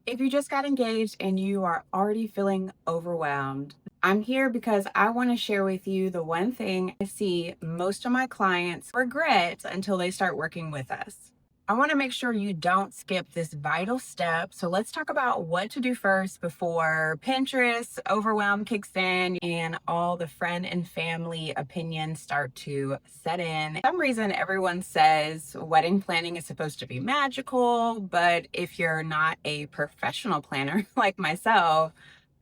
If you just got engaged and you are already feeling overwhelmed, I'm here because I want to share with you the one thing I see most of my clients regret until they start working with us. I want to make sure you don't skip this vital step. So let's talk about what to do first before Pinterest overwhelm kicks in and all the friend and family opinions start to set in. For some reason, everyone says wedding planning is supposed to be magical, but if you're not a professional planner like myself,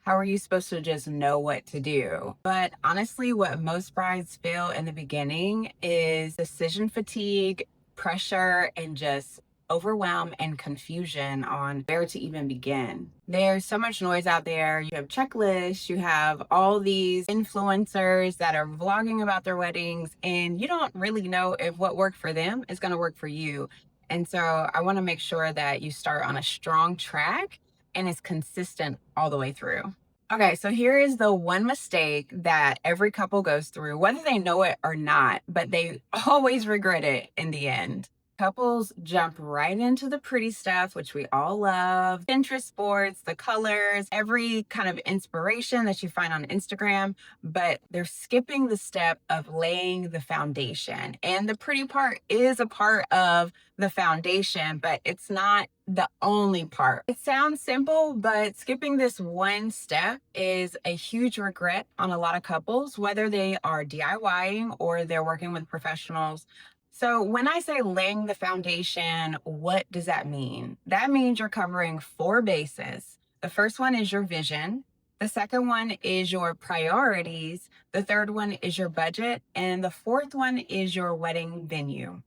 how are you supposed to just know what to do? But honestly, what most brides feel in the beginning is decision fatigue, pressure, and just overwhelm and confusion on where to even begin. There's so much noise out there. You have checklists, you have all these influencers that are vlogging about their weddings, and you don't really know if what worked for them is going to work for you. And so I want to make sure that you start on a strong track and it's consistent all the way through. Okay, so here is the one mistake that every couple goes through, whether they know it or not, but they always regret it in the end. Couples jump right into the pretty stuff, which we all love, Pinterest boards, the colors, every kind of inspiration that you find on Instagram, but they're skipping the step of laying the foundation. And the pretty part is a part of the foundation, but it's not the only part. It sounds simple, but skipping this one step is a huge regret on a lot of couples, whether they are DIYing or they're working with professionals. So when I say laying the foundation, what does that mean? That means you're covering four bases. The first one is your vision. The second one is your priorities. The third one is your budget. And the fourth one is your wedding venue.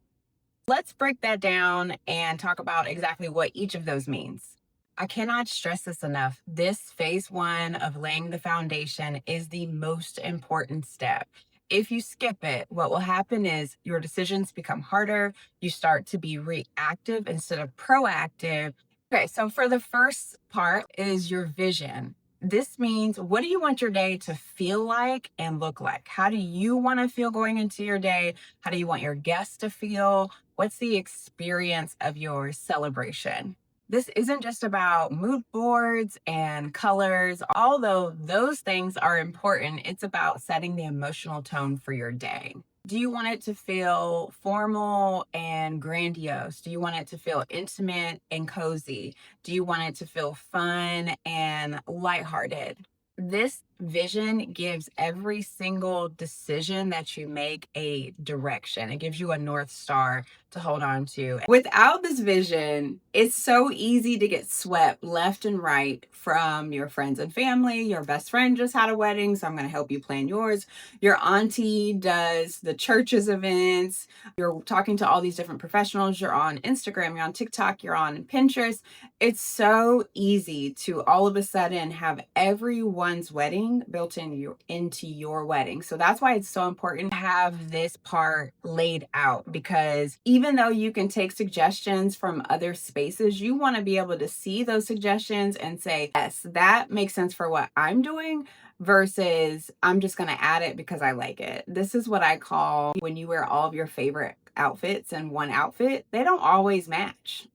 Let's break that down and talk about exactly what each of those means. I cannot stress this enough. This phase one of laying the foundation is the most important step. If you skip it, what will happen is your decisions become harder. You start to be reactive instead of proactive. Okay, so for the first part is your vision. This means, what do you want your day to feel like and look like? How do you want to feel going into your day? How do you want your guests to feel? What's the experience of your celebration? This isn't just about mood boards and colors, although those things are important. It's about setting the emotional tone for your day. Do you want it to feel formal and grandiose? Do you want it to feel intimate and cozy? Do you want it to feel fun and lighthearted? This vision gives every single decision that you make a direction. It gives you a North Star to hold on to. Without this vision, it's so easy to get swept left and right from your friends and family. Your best friend just had a wedding, so I'm going to help you plan yours. Your auntie does the church's events. You're talking to all these different professionals. You're on Instagram, you're on TikTok, you're on Pinterest. It's so easy to all of a sudden have everyone's wedding built into your wedding. So that's why it's so important to have this part laid out, because even though you can take suggestions from other spaces, you want to be able to see those suggestions and say, yes, that makes sense for what I'm doing, versus I'm just going to add it because I like it. This is what I call when you wear all of your favorite outfits in one outfit, they don't always match.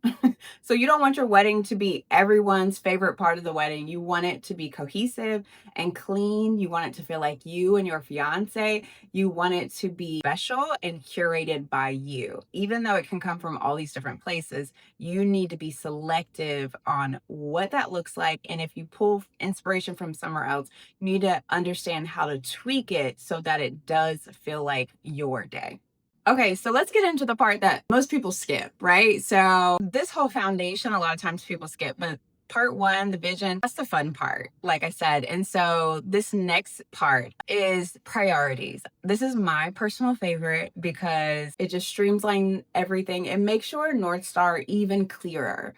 So you don't want your wedding to be everyone's favorite part of the wedding. You want it to be cohesive and clean. You want it to feel like you and your fiance. You want it to be special and curated by you. Even though it can come from all these different places, you need to be selective on what that looks like. And if you pull inspiration from somewhere else, you need to understand how to tweak it so that it does feel like your day. Okay, so let's get into the part that most people skip, right? So this whole foundation, a lot of times people skip, but part one, the vision, that's the fun part, like I said. And so this next part is priorities. This is my personal favorite because it just streamlines everything and makes your North Star even clearer.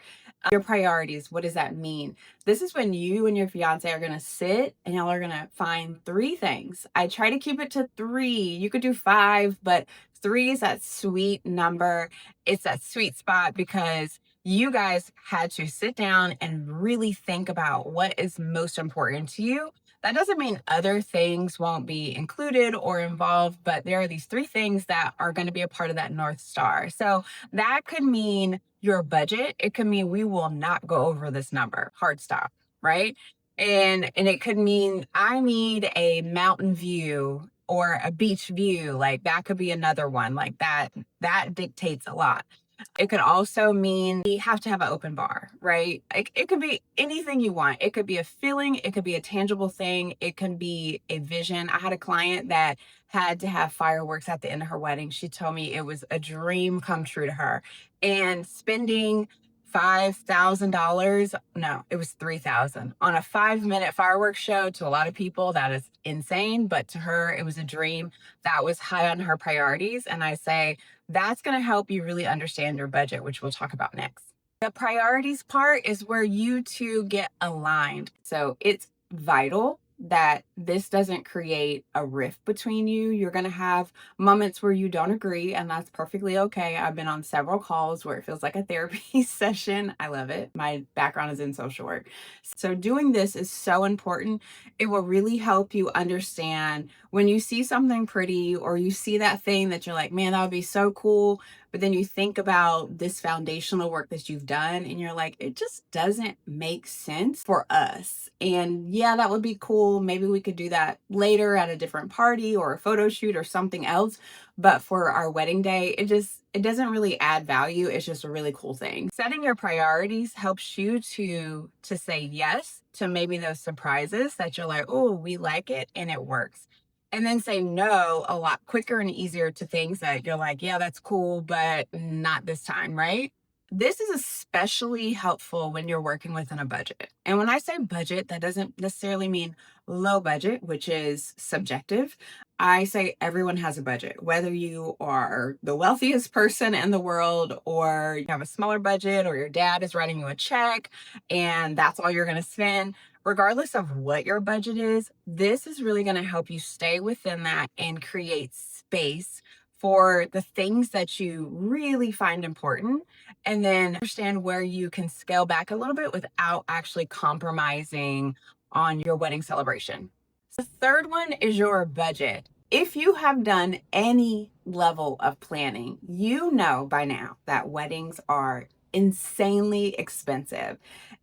Your priorities, what does that mean? This is when you and your fiance are going to sit and y'all are going to find three things. I try to keep it to three. You could do five, but three is that sweet number. It's that sweet spot because You guys had to sit down and really think about what is most important to you. That doesn't mean other things won't be included or involved, but there are these three things that are going to be a part of that North Star. So that could mean your budget. It could mean we will not go over this number, hard stop, right? And it could mean I need a mountain view or a beach view. Like that could be another one. Like that dictates a lot. It could also mean you have to have an open bar, right? It could be anything you want. It could be a feeling, it could be a tangible thing, it can be a vision. I had a client that had to have fireworks at the end of her wedding. She told me it was a dream come true to her. And spending $5,000, no, it was 3,000 on a 5-minute fireworks show. To a lot of people that is insane, but to her it was a dream. That was high on her priorities, and I say that's going to help you really understand your budget, which we'll talk about next. The priorities part is where you two get aligned. So it's vital that this doesn't create a rift between you. You're going to have moments where you don't agree, and that's perfectly okay. I've been on several calls where it feels like a therapy session. I love it. My background is in social work. So doing this is so important. It will really help you understand when you see something pretty or you see that thing that you're like, man, that would be so cool. But then you think about this foundational work that you've done and you're like, it just doesn't make sense for us. And yeah, that would be cool. Maybe we could do that later at a different party or a photo shoot or something else. But for our wedding day, it doesn't really add value. It's just a really cool thing. Setting your priorities helps you to say yes to maybe those surprises that you're like, oh, we like it and it works. And then say no a lot quicker and easier to things that you're like, yeah, that's cool, but not this time, right? This is especially helpful when you're working within a budget. And when I say budget, that doesn't necessarily mean low budget, which is subjective. I say everyone has a budget, whether you are the wealthiest person in the world or you have a smaller budget or your dad is writing you a check and that's all you're going to spend. Regardless of what your budget is, this is really going to help you stay within that and create space for the things that you really find important, and then understand where you can scale back a little bit without actually compromising on your wedding celebration. The third one is your budget. If you have done any level of planning, you know by now that weddings are insanely expensive.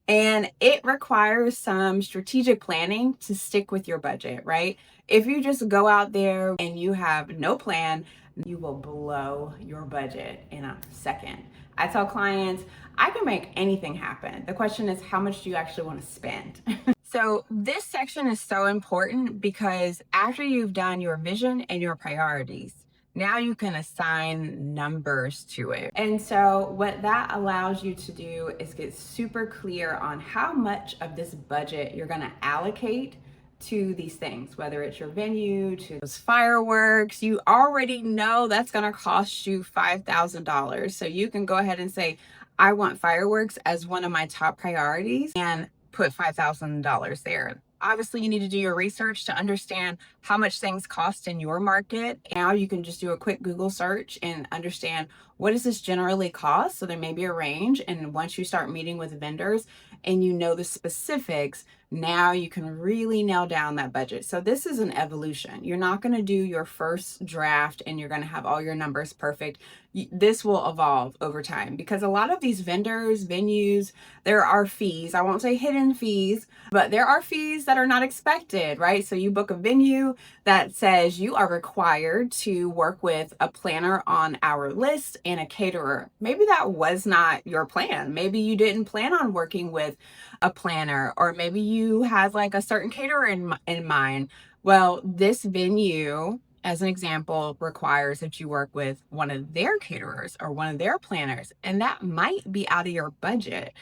And it requires some strategic planning to stick with your budget, right? If you just go out there and you have no plan, you will blow your budget in a second. I tell clients, I can make anything happen. The question is, how much do you actually want to spend? So this section is so important because after you've done your vision and your priorities, now you can assign numbers to it. And so what that allows you to do is get super clear on how much of this budget you're going to allocate to these things, whether it's your venue, to those fireworks. You already know that's going to cost you $5,000. So you can go ahead and say, I want fireworks as one of my top priorities and put $5,000 there. Obviously, you need to do your research to understand how much things cost in your market. Now you can just do a quick Google search and understand what does this generally cost. So there may be a range. And once you start meeting with vendors and you know the specifics, now you can really nail down that budget. So this is an evolution. You're not going to do your first draft and you're going to have all your numbers perfect. This will evolve over time because a lot of these vendors, venues, there are fees. I won't say hidden fees, but there are fees that are not expected, right? So you book a venue that says you are required to work with a planner on our list and a caterer. Maybe that was not your plan. Maybe you didn't plan on working with a planner, or maybe you had like a certain caterer in mind. Well, this venue, as an example, requires that you work with one of their caterers or one of their planners, and that might be out of your budget.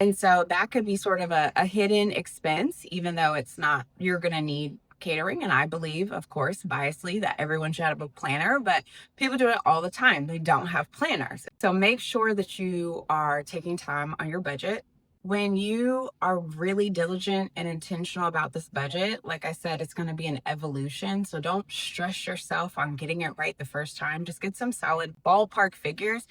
And so that could be sort of a hidden expense, even though it's not, you're going to need catering. And I believe, of course, biasly, that everyone should have a planner, but people do it all the time. They don't have planners. So make sure that you are taking time on your budget. When you are really diligent and intentional about this budget, like I said, it's going to be an evolution. So don't stress yourself on getting it right the first time. Just get some solid ballpark figures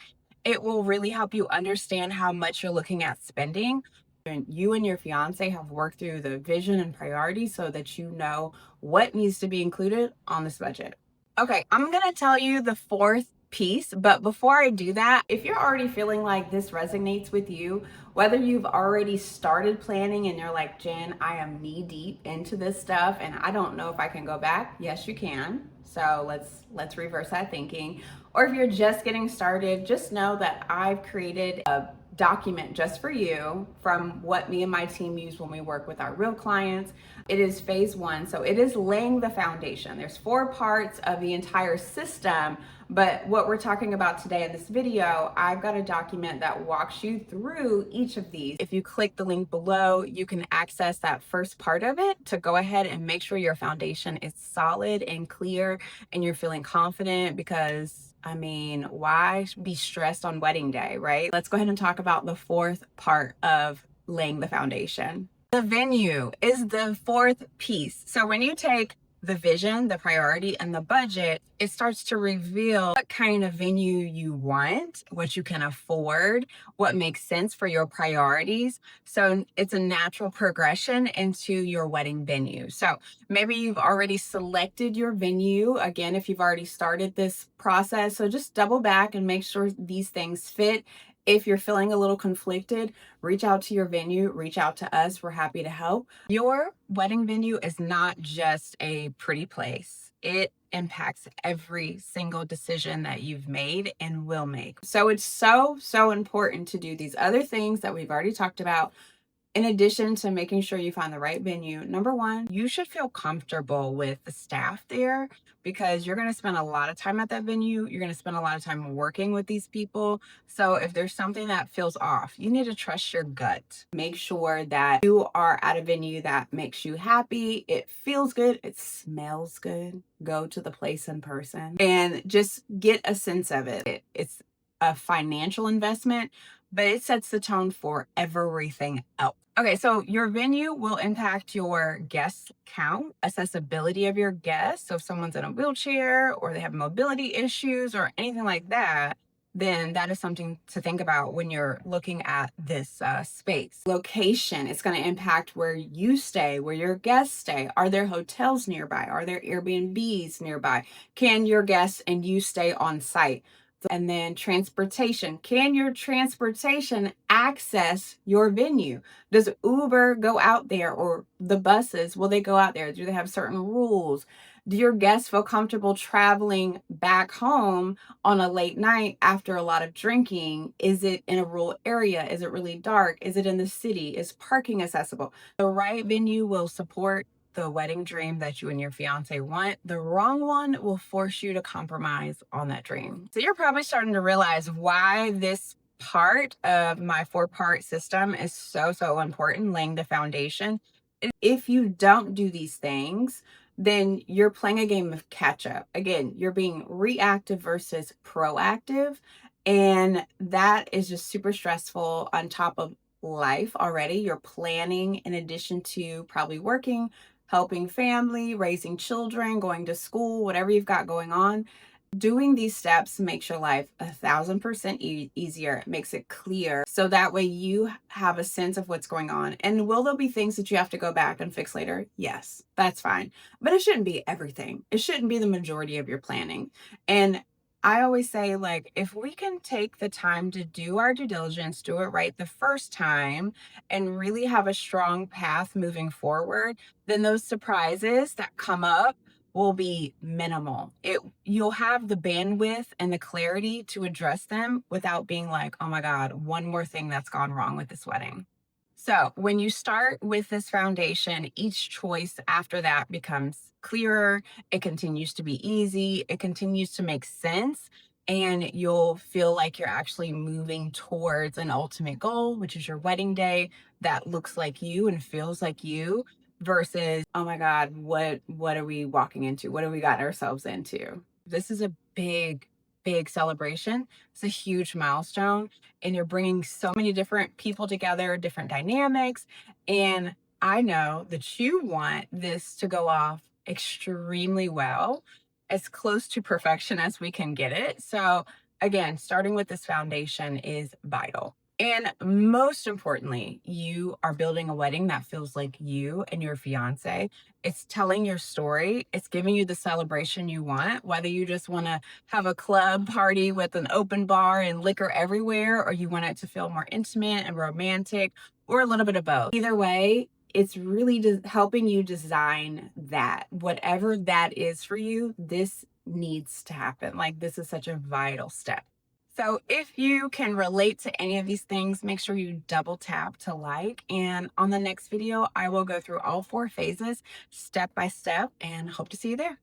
It will really help you understand how much you're looking at spending. And you and your fiance have worked through the vision and priorities so that you know what needs to be included on this budget. Okay, I'm gonna tell you the fourth piece, but before I do that, if you're already feeling like this resonates with you, whether you've already started planning and you're like, Jen, I am knee deep into this stuff and I don't know if I can go back. Yes, you can. So let's reverse that thinking. Or if you're just getting started, just know that I've created a document just for you from what me and my team use when we work with our real clients. It is phase one, so it is laying the foundation. There's 4 parts of the entire system, but what we're talking about today in this video, I've got a document that walks you through each of these. If you click the link below, you can access that first part of it to go ahead and make sure your foundation is solid and clear and you're feeling confident, because I mean, why be stressed on wedding day, right? Let's go ahead and talk about the fourth part of laying the foundation. The venue is the fourth piece. So when you take the vision, the priority, and the budget, it starts to reveal what kind of venue you want, what you can afford, what makes sense for your priorities. So it's a natural progression into your wedding venue. So maybe you've already selected your venue. Again, if you've already started this process, so just double back and make sure these things fit. If you're feeling a little conflicted, reach out to your venue, reach out to us. We're happy to help. Your wedding venue is not just a pretty place. It impacts every single decision that you've made and will make. So it's so important to do these other things that we've already talked about. In addition to making sure you find the right venue, number one, you should feel comfortable with the staff there, because you're going to spend a lot of time at that venue. You're going to spend a lot of time working with these people. So if there's something that feels off, you need to trust your gut. Make sure that you are at a venue that makes you happy. It feels good. It smells good. Go to the place in person and just get a sense of it. It's a financial investment, but it sets the tone for everything else. Okay, so your venue will impact your guest count, accessibility of your guests. So if someone's in a wheelchair or they have mobility issues or anything like that, then that is something to think about when you're looking at this space. Location, it's going to impact where you stay, where your guests stay. Are there hotels nearby? Are there Airbnbs nearby? Can your guests and you stay on site? And then transportation. Can your transportation access your venue? Does Uber go out there, or the buses, will they go out there? Do they have certain rules? Do your guests feel comfortable traveling back home on a late night after a lot of drinking? Is it in a rural area? Is it really dark? Is it in the city? Is parking accessible? The right venue will support the wedding dream that you and your fiance want. The wrong one will force you to compromise on that dream. So you're probably starting to realize why this part of my 4-part system is so important, laying the foundation. If you don't do these things, then you're playing a game of catch up. Again, you're being reactive versus proactive. And that is just super stressful on top of life already. You're planning in addition to probably working, helping family, raising children, going to school, whatever you've got going on. Doing these steps makes your life 1,000% easier. It makes it clear. So that way you have a sense of what's going on. And will there be things that you have to go back and fix later? Yes, that's fine. But it shouldn't be everything. It shouldn't be the majority of your planning. And I always say, like, if we can take the time to do our due diligence, do it right the first time, and really have a strong path moving forward, then those surprises that come up will be minimal. You'll have the bandwidth and the clarity to address them without being like, oh my God, one more thing that's gone wrong with this wedding. So when you start with this foundation, each choice after that becomes clearer. It continues to be easy. It continues to make sense. And you'll feel like you're actually moving towards an ultimate goal, which is your wedding day that looks like you and feels like you, versus, oh my God, what are we walking into? What have we gotten ourselves into? This is a big celebration. It's a huge milestone, and you're bringing so many different people together, different dynamics. And I know that you want this to go off extremely well, as close to perfection as we can get it. So Again, starting with this foundation is vital. And most importantly, you are building a wedding that feels like you and your fiance. It's telling your story. It's giving you the celebration you want, whether you just want to have a club party with an open bar and liquor everywhere, or you want it to feel more intimate and romantic, or a little bit of both. Either way, it's really just helping you design that. Whatever that is for you, this needs to happen. Like, this is such a vital step. So if you can relate to any of these things, make sure you double tap to like. And on the next video, I will go through all 4 phases step by step and hope to see you there.